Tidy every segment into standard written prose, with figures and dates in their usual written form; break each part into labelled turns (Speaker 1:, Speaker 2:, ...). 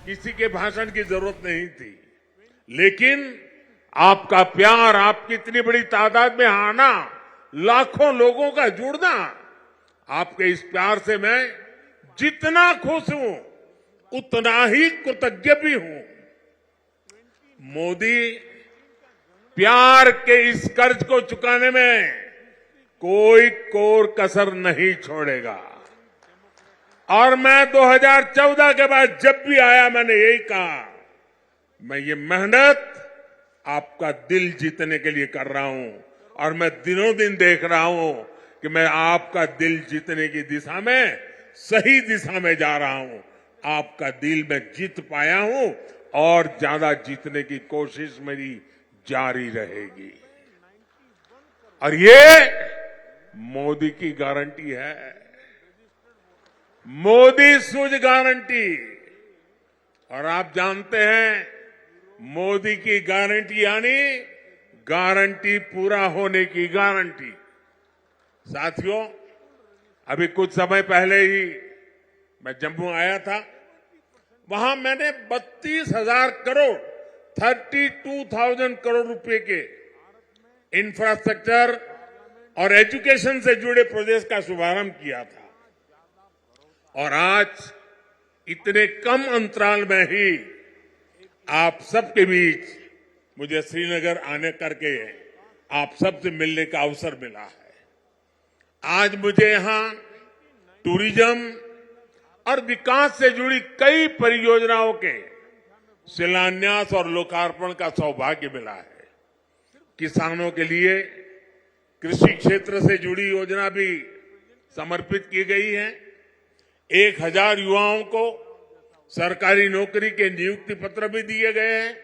Speaker 1: किसी के भाषण की जरूरत नहीं थी, लेकिन आपका प्यार, आपकी इतनी बड़ी तादाद में आना, लाखों लोगों का जुड़ना, आपके इस प्यार से मैं जितना खुश हूं उतना ही कृतज्ञ भी हूं। मोदी प्यार के इस कर्ज को चुकाने में कोई कोर कसर नहीं छोड़ेगा। और मैं 2014 के बाद जब भी आया मैंने यही कहा, मैं ये मेहनत आपका दिल जीतने के लिए कर रहा हूं और मैं दिनों दिन देख रहा हूं कि मैं आपका दिल जीतने की दिशा में सही दिशा में जा रहा हूं। आपका दिल मैं जीत पाया हूं और ज्यादा जीतने की कोशिश मेरी जारी रहेगी। और ये मोदी की गारंटी है, मोदी सूझ गारंटी। और आप जानते हैं मोदी की गारंटी यानी गारंटी पूरा होने की गारंटी। साथियों, अभी कुछ समय पहले ही मैं जम्मू आया था। वहां मैंने 32,000 करोड़ 32,000 करोड़ रुपए के इंफ्रास्ट्रक्चर और एजुकेशन से जुड़े प्रोजेक्ट का शुभारंभ किया था। और आज इतने कम अंतराल में ही आप सबके बीच मुझे श्रीनगर आने करके आप सबसे मिलने का अवसर मिला है। आज मुझे यहां टूरिज्म और विकास से जुड़ी कई परियोजनाओं के शिलान्यास और लोकार्पण का सौभाग्य मिला है। किसानों के लिए कृषि क्षेत्र से जुड़ी योजना भी समर्पित की गई है। 1,000 युवाओं को सरकारी नौकरी के नियुक्ति पत्र भी दिए गए हैं।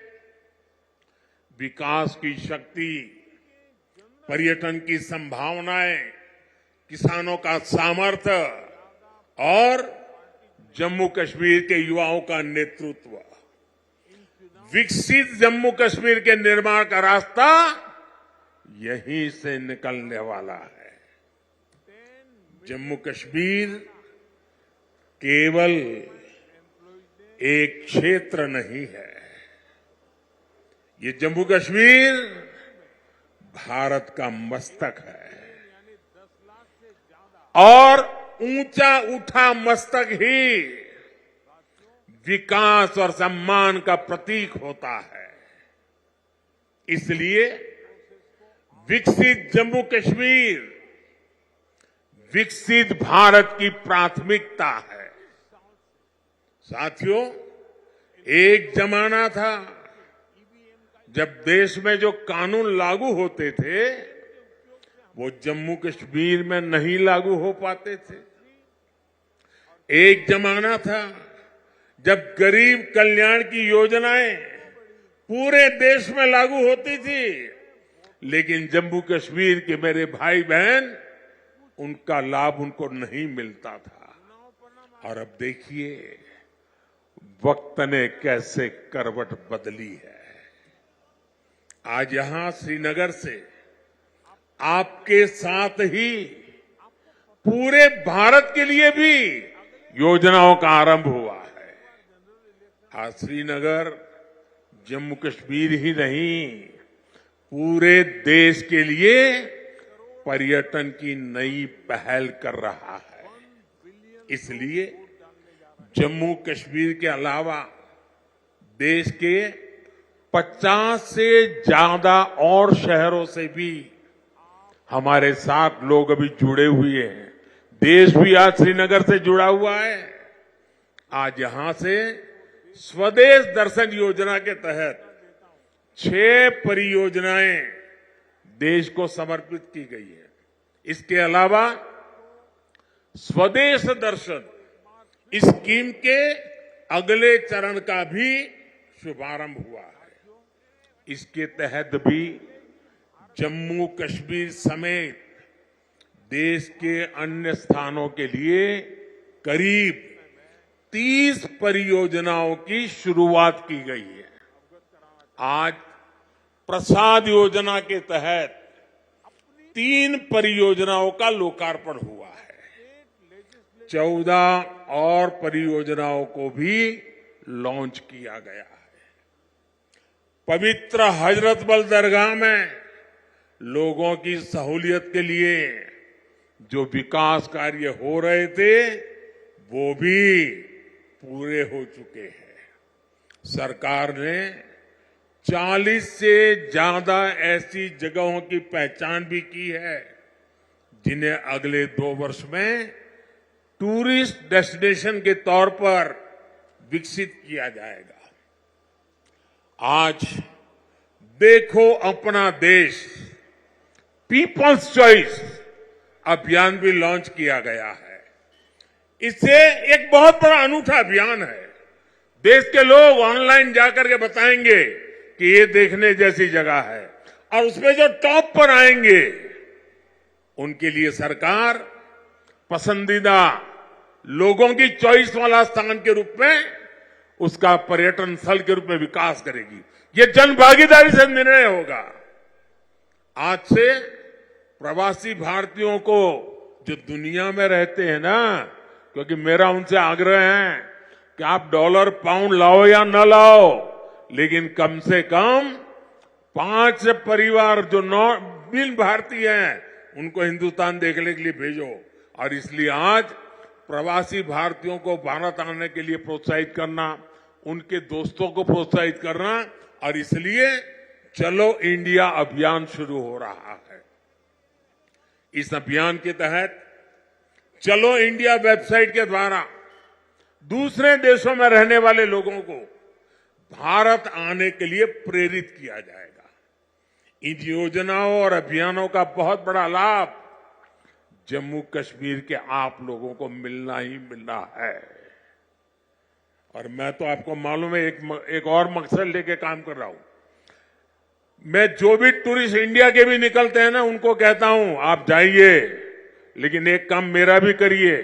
Speaker 1: विकास की शक्ति, पर्यटन की संभावनाएं, किसानों का सामर्थ्य और जम्मू कश्मीर के युवाओं का नेतृत्व, विकसित जम्मू कश्मीर के निर्माण का रास्ता यहीं से निकलने वाला है। जम्मू कश्मीर केवल एक क्षेत्र नहीं है, ये जम्मू कश्मीर भारत का मस्तक है। और ऊंचा उठा मस्तक ही विकास और सम्मान का प्रतीक होता है। इसलिए विकसित जम्मू कश्मीर विकसित भारत की प्राथमिकता है। साथियों, एक जमाना था जब देश में जो कानून लागू होते थे वो जम्मू कश्मीर में नहीं लागू हो पाते थे। एक जमाना था जब गरीब कल्याण की योजनाएं पूरे देश में लागू होती थी, लेकिन जम्मू कश्मीर के मेरे भाई बहन उनका लाभ उनको नहीं मिलता था। और अब देखिए वक्त ने कैसे करवट बदली है। आज यहां श्रीनगर से आपके साथ ही पूरे भारत के लिए भी योजनाओं का आरंभ हुआ है। आज श्रीनगर जम्मू कश्मीर ही नहीं, पूरे देश के लिए पर्यटन की नई पहल कर रहा है। इसलिए जम्मू कश्मीर के अलावा देश के 50 से ज्यादा और शहरों से भी हमारे साथ लोग अभी जुड़े हुए हैं। देश भी आज श्रीनगर से जुड़ा हुआ है। आज यहां से स्वदेश दर्शन योजना के तहत 6 परियोजनाएं देश को समर्पित की गई है। इसके अलावा स्वदेश दर्शन स्कीम के अगले चरण का भी शुभारंभ हुआ है। इसके तहत भी जम्मू कश्मीर समेत देश के अन्य स्थानों के लिए करीब 30 परियोजनाओं की शुरुआत की गई है। आज प्रसाद योजना के तहत 3 परियोजनाओं का लोकार्पण हुआ है। 14 और परियोजनाओं को भी लॉन्च किया गया है। पवित्र हजरतबल दरगाह में लोगों की सहूलियत के लिए जो विकास कार्य हो रहे थे वो भी पूरे हो चुके हैं। सरकार ने 40 से ज्यादा ऐसी जगहों की पहचान भी की है जिन्हें अगले 2 वर्ष में टूरिस्ट डेस्टिनेशन के तौर पर विकसित किया जाएगा। आज देखो अपना देश पीपल्स चॉइस अभियान भी लॉन्च किया गया है। इससे एक बहुत बड़ा अनूठा अभियान है। देश के लोग ऑनलाइन जाकर के बताएंगे कि ये देखने जैसी जगह है और उसमें जो टॉप पर आएंगे उनके लिए सरकार पसंदीदा लोगों की चॉइस वाला स्थान के रूप में उसका पर्यटन स्थल के रूप में विकास करेगी। ये जन भागीदारी से निर्णय होगा। आज से प्रवासी भारतीयों को जो दुनिया में रहते हैं ना, क्योंकि मेरा उनसे आग्रह है कि आप डॉलर पाउंड लाओ या न लाओ, लेकिन कम से कम 5 परिवार जो बिन भारतीय हैं उनको हिंदुस्तान देखने के लिए भेजो। और इसलिए आज प्रवासी भारतीयों को भारत आने के लिए प्रोत्साहित करना, उनके दोस्तों को प्रोत्साहित करना, और इसलिए चलो इंडिया अभियान शुरू हो रहा है। इस अभियान के तहत चलो इंडिया वेबसाइट के द्वारा दूसरे देशों में रहने वाले लोगों को भारत आने के लिए प्रेरित किया जाएगा। इन योजनाओं और अभियानों का बहुत बड़ा लाभ जम्मू कश्मीर के आप लोगों को मिलना ही मिलना है। और मैं तो आपको मालूम है एक और मकसद लेके काम कर रहा हूं। मैं जो भी टूरिस्ट इंडिया के भी निकलते हैं ना, उनको कहता हूं आप जाइए, लेकिन एक काम मेरा भी करिए।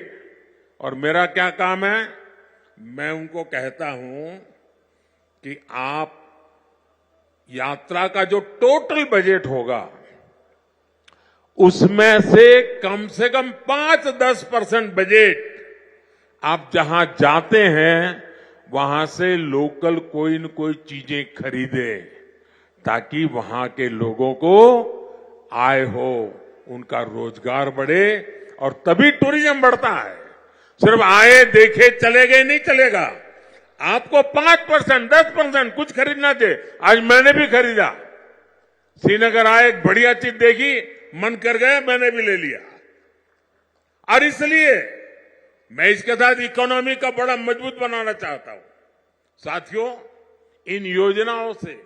Speaker 1: और मेरा क्या काम है? मैं उनको कहता हूं कि आप यात्रा का जो टोटल बजट होगा उसमें से कम 5-10% बजट आप जहां जाते हैं वहां से लोकल कोई न कोई चीजें खरीदे, ताकि वहां के लोगों को आय हो, उनका रोजगार बढ़े, और तभी टूरिज्म बढ़ता है। सिर्फ आए देखे चले गए नहीं चलेगा। आपको 5%, 10% कुछ खरीदना चाहिए। आज मैंने भी खरीदा। श्रीनगर आए, एक बढ़िया चीज देखी, मन कर गया, मैंने भी ले लिया। और इसलिए मैं इसके साथ इकोनॉमी का बड़ा मजबूत बनाना चाहता हूं। साथियों, इन योजनाओं से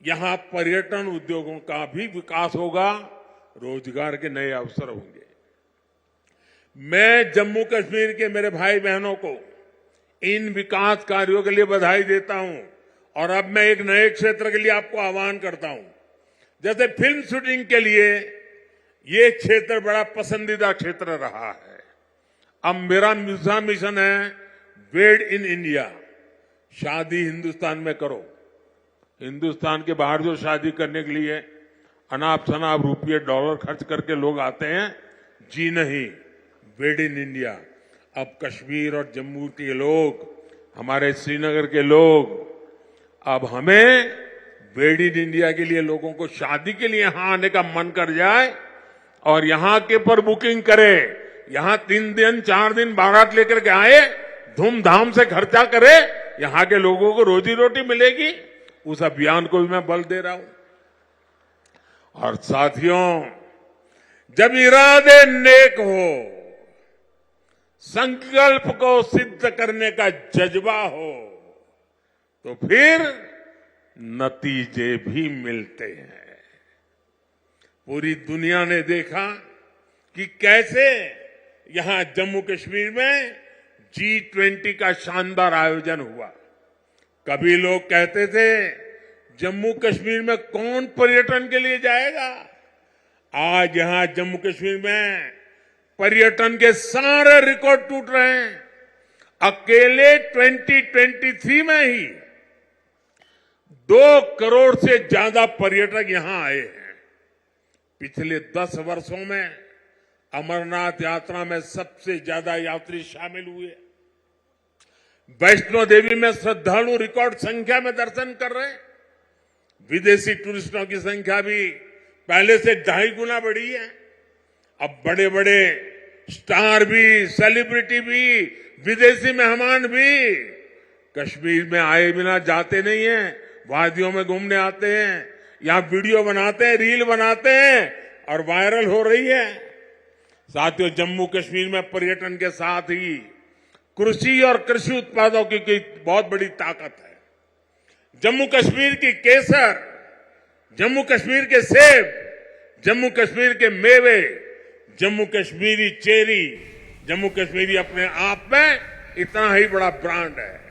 Speaker 1: यहां पर्यटन उद्योगों का भी विकास होगा, रोजगार के नए अवसर होंगे। मैं जम्मू कश्मीर के मेरे भाई बहनों को इन विकास कार्यों के लिए बधाई देता हूं। और अब मैं एक नए क्षेत्र के लिए आपको आह्वान करता हूं। जैसे फिल्म शूटिंग के लिए ये क्षेत्र बड़ा पसंदीदा क्षेत्र रहा है। अब मेरा दूसरा मिशन है वेड इन इंडिया। शादी हिंदुस्तान में करो। हिंदुस्तान के बाहर जो शादी करने के लिए अनाप शनाप रुपये डॉलर खर्च करके लोग आते हैं, जी नहीं, वेड इन इंडिया। अब कश्मीर और जम्मू के लोग, हमारे श्रीनगर के लोग, अब हमें वेड इन इंडिया के लिए लोगों को शादी के लिए यहां आने का मन कर जाए और यहां के पर बुकिंग करे, यहां 3 दिन 4 दिन बारात लेकर के आए, धूमधाम से खर्चा करे, यहां के लोगों को रोजी रोटी मिलेगी। उस अभियान को भी मैं बल दे रहा हूं। और साथियों, जब इरादे नेक हो, संकल्प को सिद्ध करने का जज्बा हो, तो फिर नतीजे भी मिलते हैं। पूरी दुनिया ने देखा कि कैसे यहां जम्मू कश्मीर में G20 का शानदार आयोजन हुआ। कभी लोग कहते थे जम्मू कश्मीर में कौन पर्यटन के लिए जाएगा। आज यहां जम्मू कश्मीर में पर्यटन के सारे रिकॉर्ड टूट रहे हैं। अकेले 2023 में ही 2 करोड़ से ज्यादा पर्यटक यहां आए हैं। पिछले 10 वर्षों में अमरनाथ यात्रा में सबसे ज्यादा यात्री शामिल हुए। वैष्णो देवी में श्रद्धालु रिकॉर्ड संख्या में दर्शन कर रहे हैं। विदेशी टूरिस्टों की संख्या भी पहले से 2.5 गुना बढ़ी है। अब बड़े बड़े स्टार भी, सेलिब्रिटी भी, विदेशी मेहमान भी कश्मीर में आए बिना जाते नहीं हैं। वादियों में घूमने आते हैं, यहां वीडियो बनाते हैं, रील बनाते हैं और वायरल हो रही है। साथियों, जम्मू कश्मीर में पर्यटन के साथ ही कृषि और कृषि उत्पादों की बहुत बड़ी ताकत है। जम्मू कश्मीर की केसर, जम्मू कश्मीर के सेब, जम्मू कश्मीर के मेवे, जम्मू कश्मीरी चेरी, जम्मू कश्मीरी अपने आप में इतना ही बड़ा ब्रांड है।